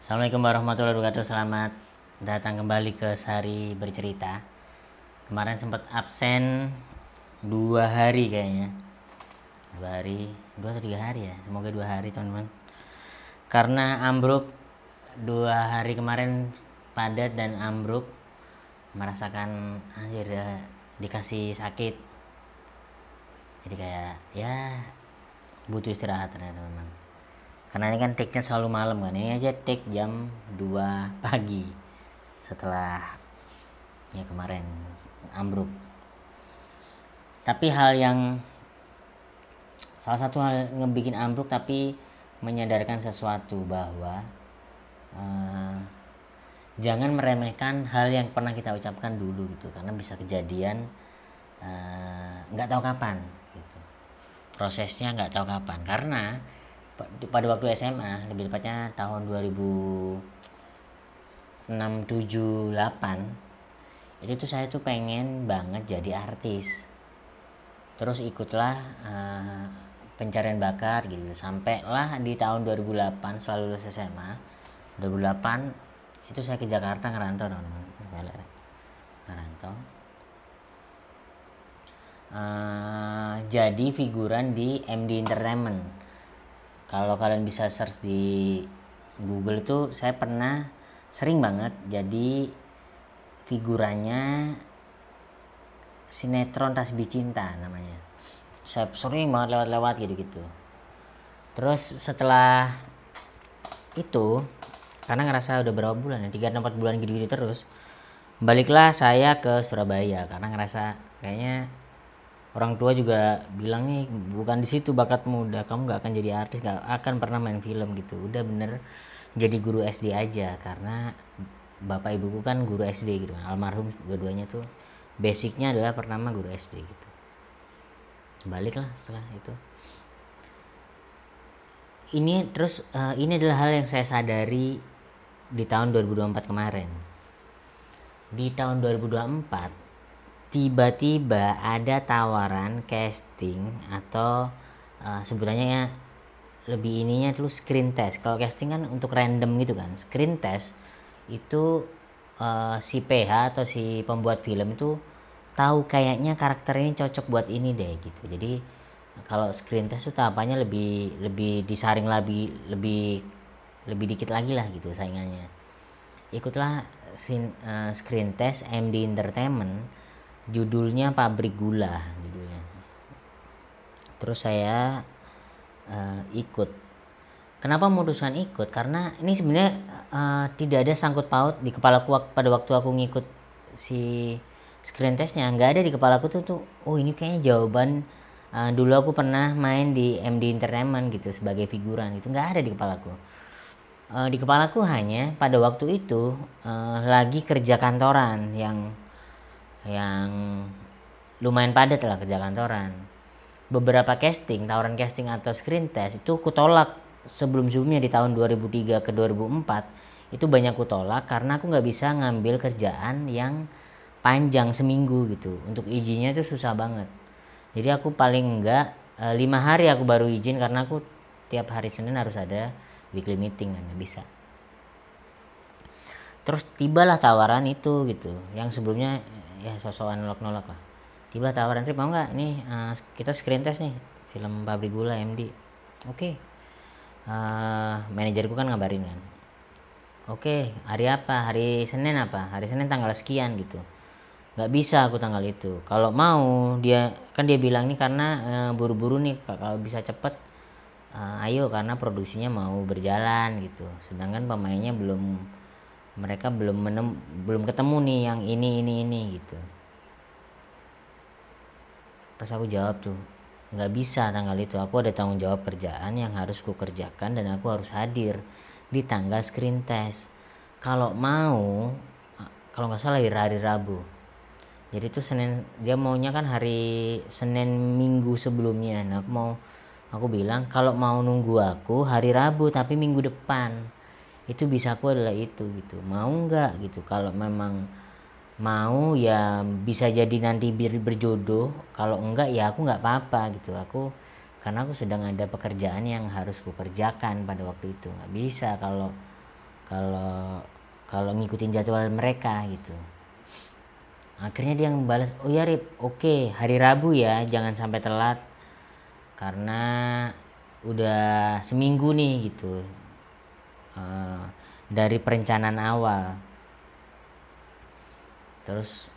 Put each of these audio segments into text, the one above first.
Assalamualaikum warahmatullahi wabarakatuh. Selamat datang kembali ke Sehari Bercerita. Kemarin sempat absen 2 hari kayaknya. 2 hari, 2 atau 3 hari ya. Semoga 2 hari teman-teman. Karena ambruk 2 hari kemarin padat dan ambruk, merasakan anjir ya, dikasih sakit. Jadi kayak ya butuh istirahat ternyata teman-teman. Karena ini kan take-nya selalu malam kan. Ini aja take jam 2 pagi setelah ya kemarin ambruk. Tapi salah satu hal ngebikin ambruk tapi menyadarkan sesuatu bahwa jangan meremehkan hal yang pernah kita ucapkan dulu gitu, karena bisa kejadian nggak tahu kapan gitu. Prosesnya nggak tahu kapan, karena pada waktu SMA, lebih tepatnya tahun 2006, 7, 8, itu tuh saya tuh pengen banget jadi artis. Terus ikutlah pencarian bakat gitu, sampailah di tahun 2008 setelah lulus SMA. 2008 itu saya ke Jakarta ngerantau teman-teman, ngerantau. Jadi figuran di MD Entertainment. Kalau kalian bisa search di Google itu, saya pernah sering banget jadi figurannya sinetron Tasbih Cinta namanya. Saya sering banget lewat-lewat gitu-gitu. Terus setelah itu, karena ngerasa udah berapa bulan ya, 3-4 bulan gitu-gitu terus, baliklah saya ke Surabaya karena ngerasa kayaknya orang tua juga bilang nih, bukan di situ bakatmu, udah kamu nggak akan jadi artis, nggak akan pernah main film gitu, udah bener jadi guru SD aja. Karena bapak ibuku kan guru SD gitu kan, almarhum dua-duanya tuh basicnya adalah pertama guru SD gitu. Baliklah setelah itu. Ini terus ini adalah hal yang saya sadari di tahun 2024 kemarin. Di tahun 2024 tiba-tiba ada tawaran casting atau sebutannya ya, lebih ininya tuh screen test. Kalau casting kan untuk random gitu kan. Screen test itu si PH atau si pembuat film itu tahu kayaknya karakter ini cocok buat ini deh gitu. Jadi kalau screen test itu tahapannya lebih disaring lebih dikit lagi lah gitu saingannya. Ikutlah screen test MD Entertainment, judulnya Pabrik Gula judulnya. Terus saya ikut. Kenapa memutuskan ikut? Karena ini sebenarnya tidak ada sangkut paut di kepala aku pada waktu aku ngikut si screen testnya. Nggak ada di kepala aku tuh oh ini kayaknya jawaban dulu aku pernah main di MD Entertainment gitu sebagai figuran gitu. Nggak ada di kepalaku. Di kepalaku hanya pada waktu itu lagi kerja kantoran yang lumayan padat lah, kerja kantoran. Beberapa tawaran casting atau screen test itu kutolak sebelum-sebelumnya di tahun 2003 ke 2004. Itu banyak kutolak karena aku nggak bisa ngambil kerjaan yang panjang seminggu gitu. Untuk izinnya itu susah banget. Jadi aku paling enggak 5 hari aku baru izin, karena aku tiap hari Senin harus ada weekly meeting kan, nggak bisa. Terus tibalah tawaran itu gitu, yang sebelumnya ya sosokan nolak lah. Tiba tawaran, mau nggak nih kita screen test nih film Pabrik Gula MD. Oke. Manajerku kan ngabarin kan, oke hari apa, hari Senin apa, hari Senin tanggal sekian gitu. Nggak bisa aku tanggal itu, kalau mau dia bilang nih karena buru-buru nih, kalau bisa cepet ayo karena produksinya mau berjalan gitu, sedangkan pemainnya mereka belum ketemu nih yang ini gitu. Terus aku jawab tuh, nggak bisa tanggal itu, aku ada tanggung jawab kerjaan yang harus ku kerjakan dan aku harus hadir di tanggal screen test. Kalau nggak salah hari Rabu, jadi itu Senin, dia maunya kan hari Senin minggu sebelumnya. Nah aku bilang kalau mau nunggu aku hari Rabu tapi minggu depan, itu bisa aku adalah itu gitu, mau nggak gitu. Kalau memang mau ya bisa jadi nanti berjodoh, kalau enggak ya aku nggak apa-apa gitu. Karena aku sedang ada pekerjaan yang harus kukerjakan pada waktu itu, nggak bisa kalau kalau kalau ngikutin jadwal mereka gitu. Akhirnya dia ngebalas, oh ya Rip, oke, hari Rabu ya, jangan sampai telat karena udah seminggu nih gitu. Dari perencanaan awal. Terus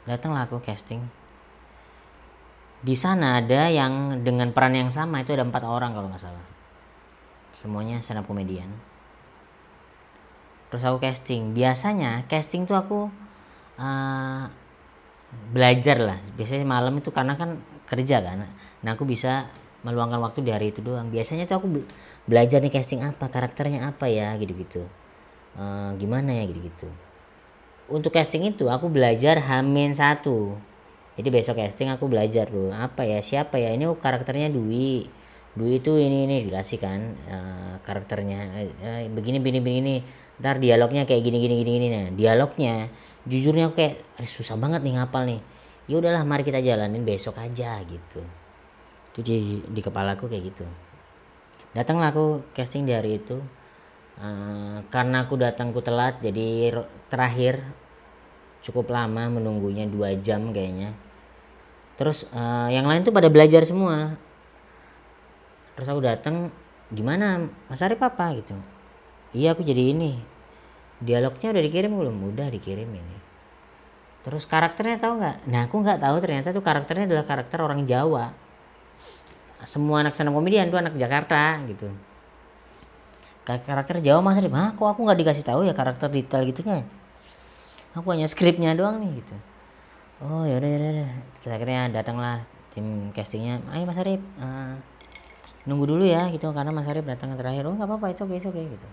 datanglah aku casting. Di sana ada yang dengan peran yang sama, itu ada 4 orang kalau nggak salah. Semuanya stand up comedian. Terus aku casting. Biasanya casting tuh aku belajar lah. Biasanya malam itu karena kan kerja kan. Nah aku bisa meluangkan waktu di hari itu doang. Biasanya tuh aku belajar nih casting apa, karakternya apa ya gitu-gitu. Gimana ya gitu-gitu. Untuk casting itu aku belajar H-1. Jadi besok casting aku belajar dulu apa ya, siapa ya, ini karakternya Dwi itu ini dikasih kan karakternya begini begini, ntar dialognya kayak gini. Nah dialognya jujurnya aku kayak susah banget nih ngapal nih. Ya udahlah mari kita jalanin besok aja gitu. Itu di kepalaku kayak gitu. Datanglah aku casting di hari itu. Karena aku datangku telat jadi terakhir cukup lama menunggunya 2 jam kayaknya. Terus yang lain tuh pada belajar semua. Terus aku datang, gimana Mas Arif apa gitu. Iya aku jadi ini. Dialognya udah dikirim belum? Udah dikirim ini. Terus karakternya tahu nggak? Nah aku nggak tahu ternyata tuh karakternya adalah karakter orang Jawa. Semua anak stand up komedian tuh anak Jakarta gitu. Karakter Jawa Mas Arif, kok aku nggak dikasih tahu ya karakter detail gitunya? Aku hanya skripnya doang nih gitu. Oh yaudah. Terus akhirnya datanglah tim castingnya, ayo Mas Arif nunggu dulu ya gitu, karena Mas Arif datang terakhir. Oh nggak apa-apa, itu oke gitu.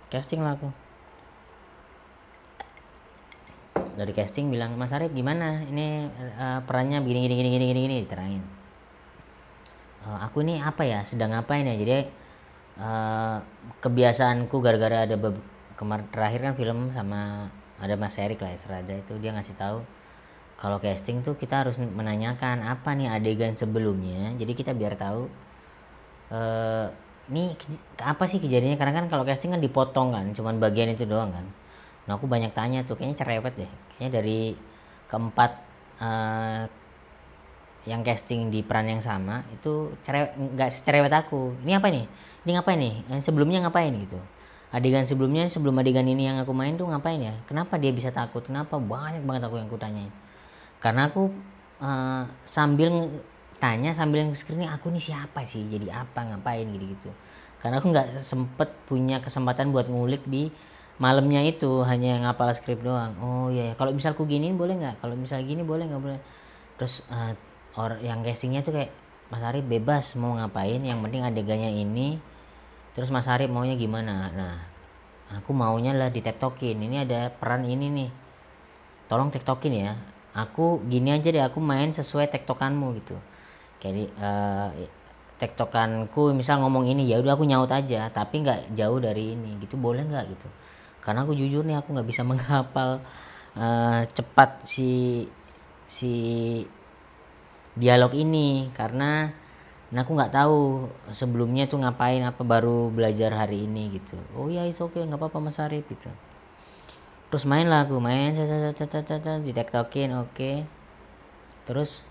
Casting lah aku. Dari casting bilang, Mas Arif gimana ini perannya begini diterangin. Aku ini apa ya, sedang ngapain ya, jadi kebiasaanku gara-gara ada kemarin terakhir kan film sama ada Mas Erik lah Serada, itu dia ngasih tahu kalau casting tuh kita harus menanyakan apa nih adegan sebelumnya, jadi kita biar tahu nih apa sih kejadiannya, karena kan kalau casting kan dipotong kan cuman bagian itu doang kan. Nah aku banyak tanya tuh, kayaknya cerewet deh, kayaknya dari keempat yang casting di peran yang sama itu nggak cerewet aku. Ini apa nih, ini ngapain nih, sebelumnya ngapain gitu, adegan sebelumnya sebelum adegan ini yang aku main tuh ngapain ya, kenapa dia bisa takut, kenapa, banyak banget aku yang kutanyain. Karena aku sambil tanya sambil screening, aku nih siapa sih, jadi apa, ngapain gitu. Karena aku nggak sempet punya kesempatan buat ngulik di malamnya itu, hanya ngapal skrip doang. Oh iya, kalau misalku giniin boleh nggak, kalau misal gini boleh nggak boleh. Terus yang castingnya tuh kayak, Mas Arif bebas mau ngapain, yang penting adegannya ini. Terus Mas Arif maunya gimana. Nah aku maunya lah di tektokin, ini ada peran ini nih, tolong tektokin ya, aku gini aja deh, aku main sesuai tektokanmu gitu. Kayak tektokanku misal ngomong ini, ya udah aku nyaut aja tapi nggak jauh dari ini gitu, boleh nggak gitu. Karena aku jujur nih aku nggak bisa menghafal cepat si dialog ini, karena aku nggak tahu sebelumnya tuh ngapain, apa baru belajar hari ini gitu. Oh ya it's okay, nggak apa-apa Mas Arif gitu. Terus main lah aku, main di tektokin, oke. Terus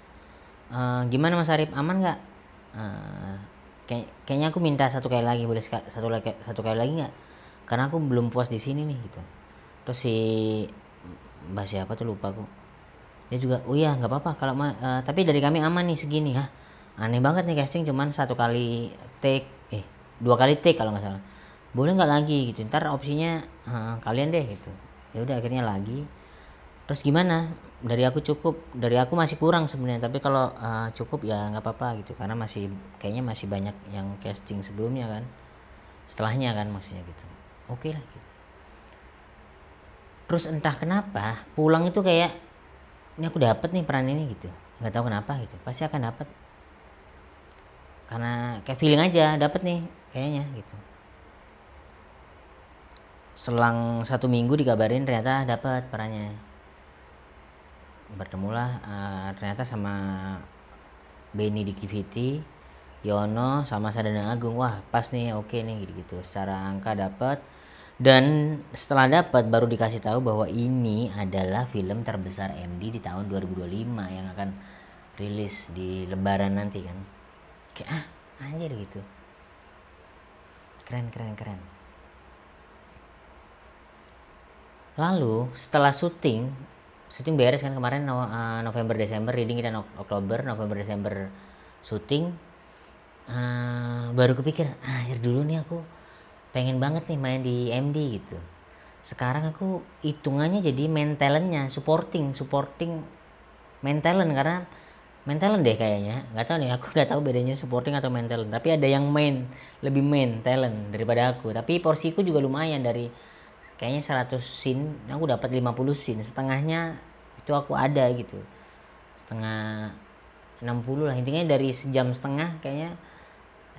gimana Mas Arif, aman nggak? Kayaknya aku minta satu kali lagi, boleh satu kali lagi nggak? Karena aku belum puas di sini nih gitu. Terus si mbak siapa tuh lupa aku, dia juga oh iya nggak apa-apa kalau tapi dari kami aman nih segini. Aneh banget nih casting cuman 1 kali take 2 kali take kalau nggak salah, boleh nggak lagi gitu, ntar opsinya kalian deh gitu. Ya udah akhirnya lagi. Terus gimana, dari aku cukup, dari aku masih kurang sebenarnya, tapi kalau cukup ya nggak apa-apa gitu, karena kayaknya masih banyak yang casting sebelumnya kan, setelahnya kan maksudnya gitu. Oke lah gitu. Terus entah kenapa pulang itu kayak, ini aku dapet nih peran ini gitu, nggak tahu kenapa gitu, pasti akan dapet, karena kayak feeling aja dapet nih kayaknya gitu. Selang 1 minggu dikabarin ternyata dapet perannya. Bertemulah ternyata sama Benny di KVT. Yono sama Sadana Agung. Wah pas nih, oke nih gitu-gitu. Secara angka dapat. Dan setelah dapat baru dikasih tahu bahwa ini adalah film terbesar MD di tahun 2025 yang akan rilis di Lebaran nanti kan. Kayak anjir gitu. Keren. Lalu setelah syuting beres kan kemarin November Desember, reading kita Oktober, November Desember syuting, baru kepikir anjir dulu nih aku pengen banget nih main di MD gitu. Sekarang aku hitungannya jadi main talentnya, supporting main talent, karena main talent deh kayaknya, nggak tahu nih, aku nggak tahu bedanya supporting atau main talent, tapi ada yang lebih main talent daripada aku, tapi porsiku juga lumayan, dari kayaknya 100 scene aku dapat 50 scene, setengahnya itu aku ada gitu, setengah 60 lah intinya, dari sejam setengah kayaknya,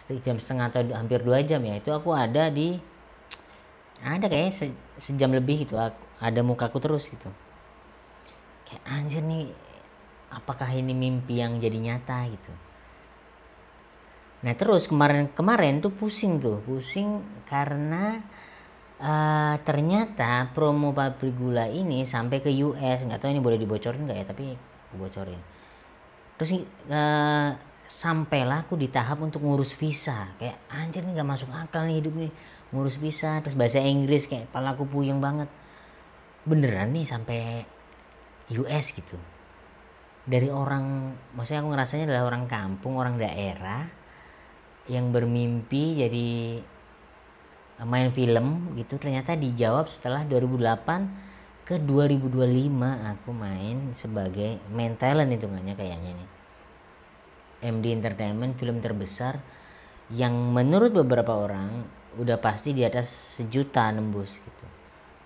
sejam setengah atau hampir 2 jam ya, itu aku ada kayaknya sejam lebih gitu, ada mukaku terus gitu. Kayak anjir nih, apakah ini mimpi yang jadi nyata gitu. Nah terus kemarin tuh pusing karena ternyata promo pabrik gula ini sampai ke US, nggak tahu ini boleh dibocorin nggak ya, tapi aku bocorin. Terus sampailah aku di tahap untuk ngurus visa, kayak anjir nih nggak masuk akal nih hidup nih, ngurus visa terus bahasa Inggris, kayak kepala aku puyeng banget, beneran nih sampai US gitu. Dari orang, maksudnya aku ngerasanya adalah orang kampung, orang daerah yang bermimpi jadi main film gitu, ternyata dijawab setelah 2008 ke 2025 aku main sebagai main talent hitungannya kayaknya nih. MD Entertainment, film terbesar yang menurut beberapa orang udah pasti di atas 1 juta nembus gitu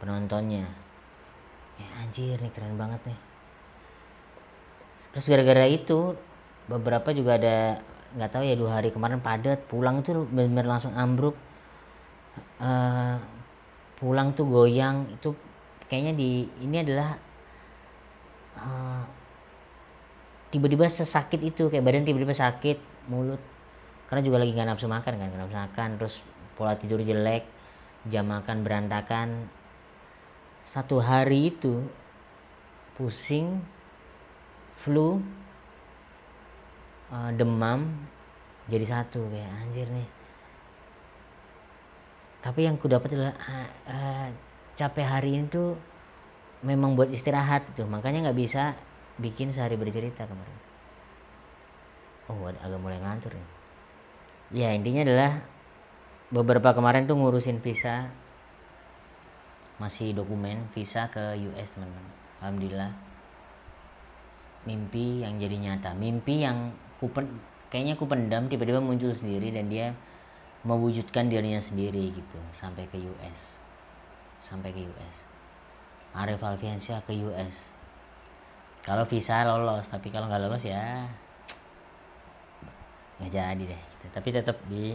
penontonnya. Ya anjir nih, keren banget nih. Terus gara-gara itu beberapa juga ada, nggak tahu ya, 2 hari kemarin padat, pulang itu benar-benar langsung ambruk, pulang tuh goyang. Itu kayaknya ini adalah tiba-tiba sesakit itu, kayak badan tiba-tiba sakit, mulut, karena juga lagi nggak nafsu makan, terus pola tidur jelek, jam makan berantakan. 1 hari itu pusing, flu, demam jadi satu, kayak anjir nih. Tapi yang ku dapat adalah capek hari ini tuh memang buat istirahat gitu, makanya nggak bisa bikin sehari bercerita kemarin. Agak mulai ngantur nih. Ya intinya adalah beberapa kemarin tuh ngurusin visa, masih dokumen visa ke US teman-teman. Alhamdulillah, mimpi yang jadi nyata, mimpi yang kayaknya ku pendam tiba-tiba muncul sendiri dan dia mewujudkan dirinya sendiri gitu, sampai ke US. Arif Alfiansyah ke US. Kalau visa lolos, tapi kalau nggak lolos ya nggak jadi deh gitu. Tapi tetap di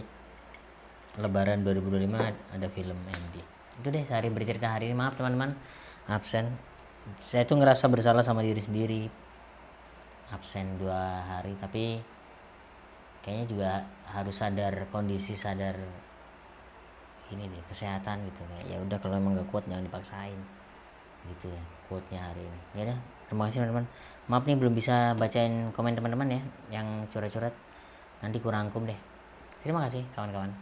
Lebaran 2025 ada film MD. Itu deh sehari bercerita hari ini. Maaf teman-teman absen, saya tuh ngerasa bersalah sama diri sendiri absen 2 hari, tapi kayaknya juga harus sadar ini deh, kesehatan gitu. Ya udah, kalau emang gak kuat jangan dipaksain gitu ya, quote-nya hari ini. Ya udah, terima kasih teman-teman. Maaf nih belum bisa bacain komen teman-teman ya yang curhat-curhat, nanti kurang rangkum deh. Terima kasih kawan-kawan.